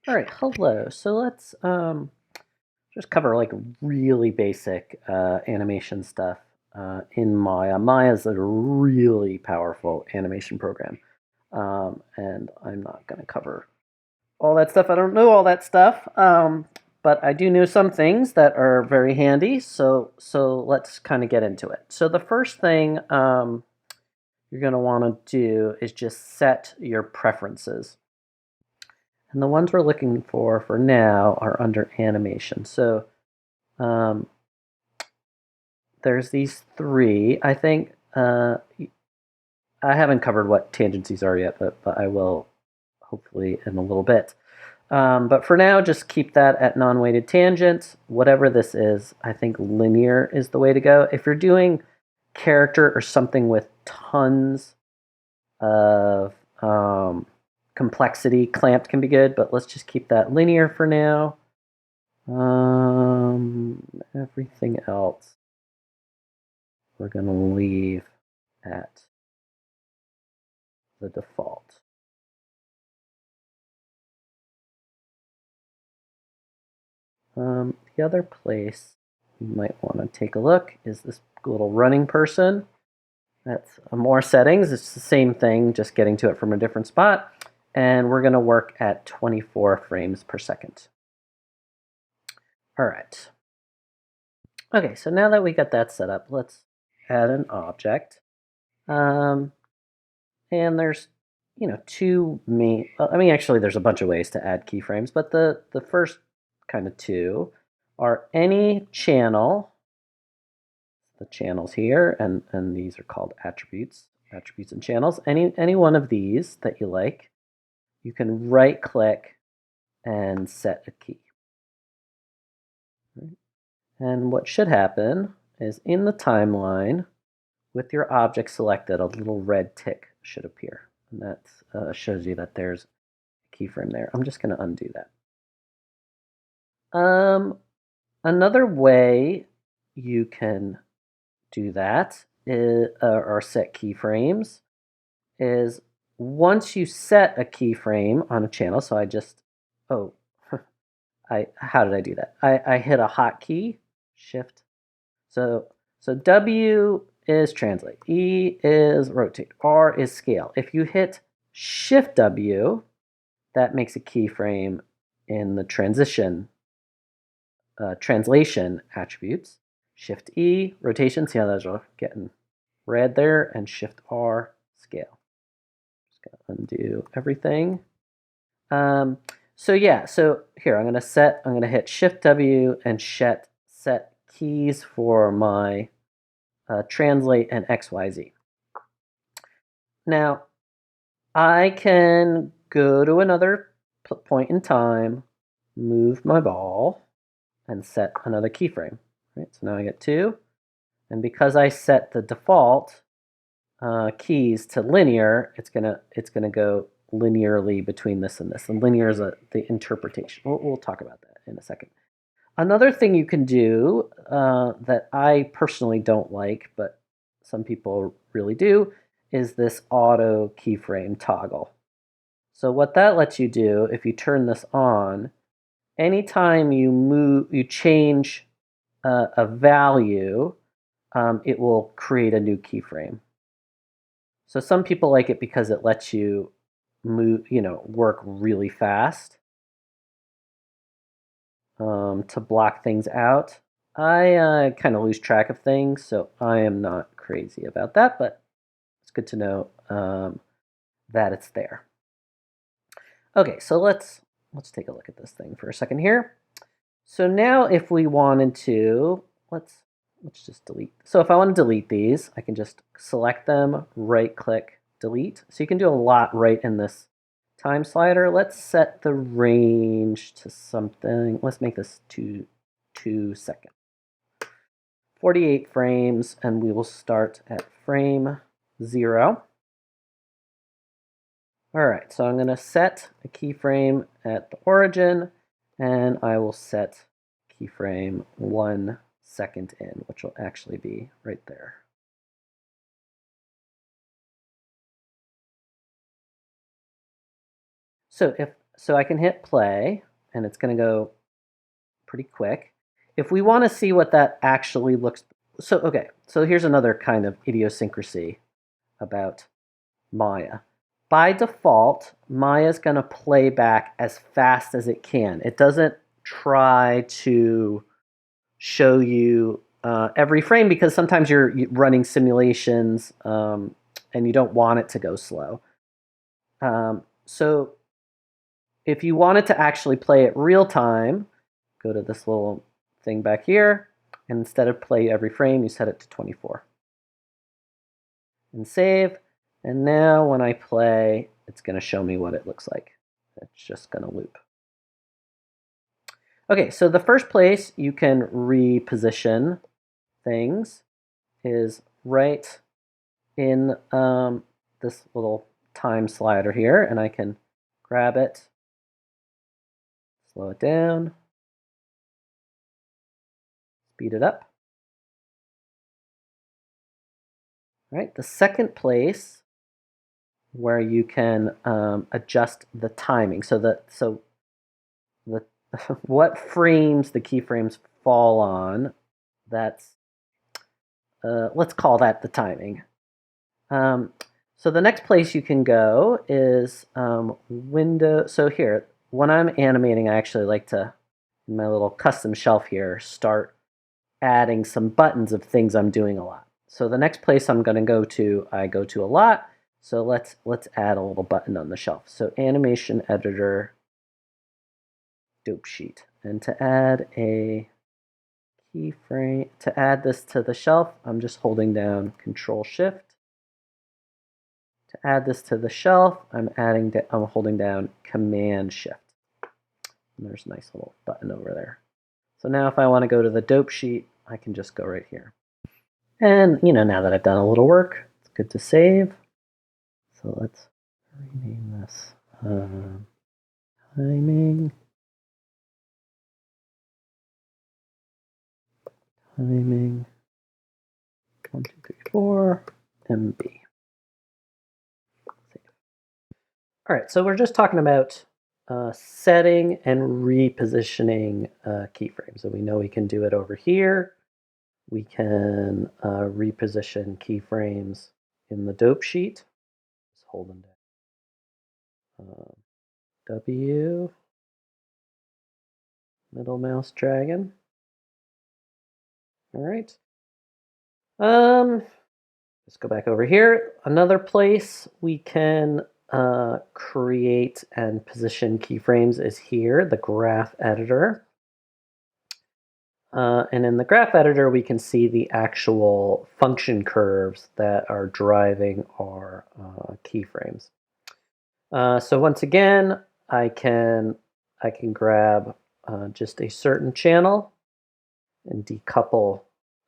All right, hello. So let's just cover like really basic animation stuff in Maya. Maya is a really powerful animation program, and I'm not going to cover all that stuff. I don't know all that stuff, but I do know some things that are very handy. So let's kind of get into it. So the first thing you're going to want to do is just set your preferences. And the ones we're looking for now are under animation. So um, there's these three. I think I haven't covered what tangencies are yet, but I will hopefully in a little bit. But for now, just keep that at non-weighted tangent. Whatever this is, I think linear is the way to go. If you're doing character or something with tons of complexity, clamped can be good, but let's just keep that linear for now. Everything else we're going to leave at the default. The other place you might want to take a look is this little running person. That's more settings. It's the same thing, just getting to it from a different spot. And we're going to work at 24 frames per second. All right. Okay, so now that we got that set up, let's add an object. And there's, two main, actually there's a bunch of ways to add keyframes, but the first kind of two are any channel, the channels here, and these are called attributes and channels. Any one of these that you like, you can right click and set a key. And what should happen is in the timeline, with your object selected, a little red tick should appear. And that shows you that there's a keyframe there. I'm just going to undo that. Another way you can do that is, or set keyframes is once you set a keyframe on a channel, so I just, how did I do that? I hit a hotkey, shift. So W is translate, E is rotate, R is scale. If you hit shift W, that makes a keyframe in the translation attributes. Shift E, rotation, see how those are getting red there, and shift R, scale. Just gonna undo everything. So here I'm gonna hit shift W and set keys for my translate and XYZ. Now, I can go to another point in time, move my ball, and set another keyframe. Right, so now I get 2. And because I set the default keys to linear, it's gonna go linearly between this and this. And linear is the interpretation. We'll talk about that in a second. Another thing you can do that I personally don't like, but some people really do, is this auto keyframe toggle. So what that lets you do, if you turn this on, anytime you change a value, it will create a new keyframe. So some people like it because it lets you work really fast to block things out. I kind of lose track of things, so I am not crazy about that, but it's good to know that it's there. Okay, so let's take a look at this thing for a second here. So now if we wanted to, let's just delete. So if I want to delete these, I can just select them, right click, delete. So you can do a lot right in this time slider. Let's set the range to something. Let's make this 2 seconds. 48 frames, and we will start at frame 0. All right, so I'm going to set a keyframe at the origin, and I will set keyframe 1 second in, which will actually be right there. So so I can hit play, and it's going to go pretty quick. If we want to see what that actually looks, so okay, so here's another kind of idiosyncrasy about Maya. By default, Maya's going to play back as fast as it can. It doesn't try to show you every frame because sometimes you're running simulations and you don't want it to go slow. So if you wanted to actually play it real time, go to this little thing back here, and instead of play every frame, you set it to 24. And save. And now when I play, it's going to show me what it looks like. It's just going to loop. Okay, so the first place you can reposition things is right in this little time slider here, and I can grab it, slow it down, speed it up. All right, the second place where you can adjust the timing. So the what frames the keyframes fall on, that's let's call that the timing. So the next place you can go is window. So here, when I'm animating, I actually like to, in my little custom shelf here, start adding some buttons of things I'm doing a lot. So the next place I'm going to go to, I go to a lot. So let's add a little button on the shelf. So animation editor, dope sheet. And to add a keyframe, to add this to the shelf, I'm just holding down Control Shift. To add this to the shelf, I'm holding down Command Shift. And there's a nice little button over there. So now if I want to go to the dope sheet, I can just go right here. And now that I've done a little work, it's good to save. So let's rename this timing 1, 2, 3, 4 MB. All right, so we're just talking about setting and repositioning keyframes. So we know we can do it over here. We can reposition keyframes in the dope sheet. Just holding down W, middle mouse dragon. All right. Let's go back over here. Another place we can create and position keyframes is here, the graph editor. And in the graph editor, we can see the actual function curves that are driving our keyframes. So once again, I can grab just a certain channel and decouple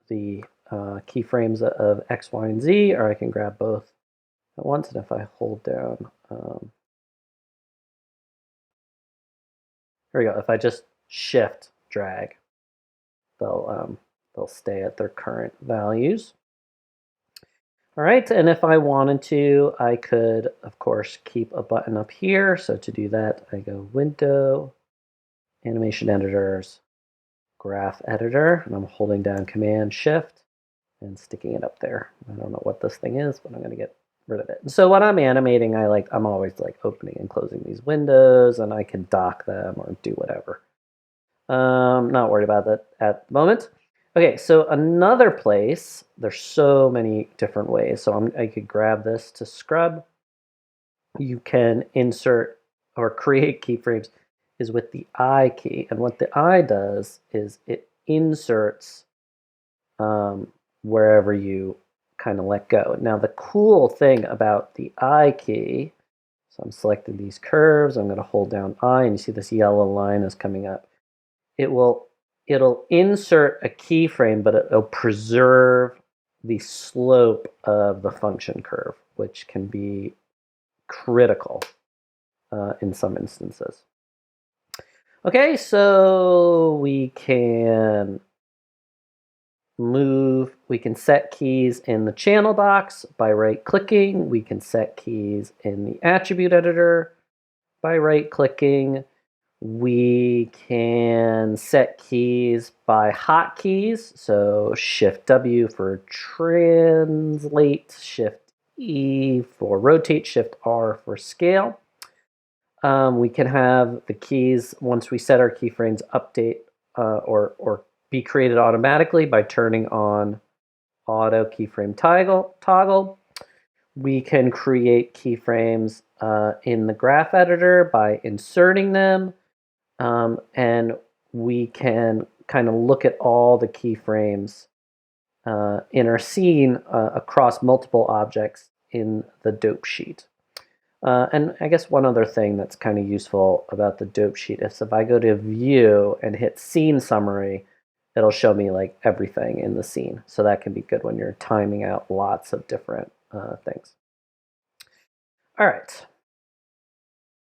the keyframes of X, Y, and Z, or I can grab both at once. And if I hold down, here we go. If I just shift drag, they'll stay at their current values. All right, and if I wanted to, I could, of course, keep a button up here. So to do that, I go Window, Animation Editors, Graph Editor, and I'm holding down Command Shift and sticking it up there. I don't know what this thing is, but I'm going to get rid of it. So when I'm animating, I'm always like opening and closing these windows, and I can dock them or do whatever. Not worried about that at the moment. Okay, so another place, there's so many different ways. So I could grab this to scrub. You can insert or create keyframes is with the I key. And what the I does is it inserts wherever you kind of let go. Now the cool thing about the I key, so I'm selecting these curves, I'm going to hold down I, and you see this yellow line is coming up. It'll insert a keyframe, but it'll preserve the slope of the function curve, which can be critical in some instances. Okay, so we can set keys in the channel box by right-clicking. We can set keys in the attribute editor. By right-clicking, we can set keys by hotkeys. So Shift W for translate, Shift E for rotate, Shift R for scale. We can have the keys, once we set our keyframes, update or be created automatically by turning on auto keyframe toggle. We can create keyframes in the graph editor by inserting them. And we can kind of look at all the keyframes in our scene across multiple objects in the dope sheet. And I guess one other thing that's kind of useful about the dope sheet is if I go to view and hit scene summary, it'll show me like everything in the scene. So that can be good when you're timing out lots of different things. All right.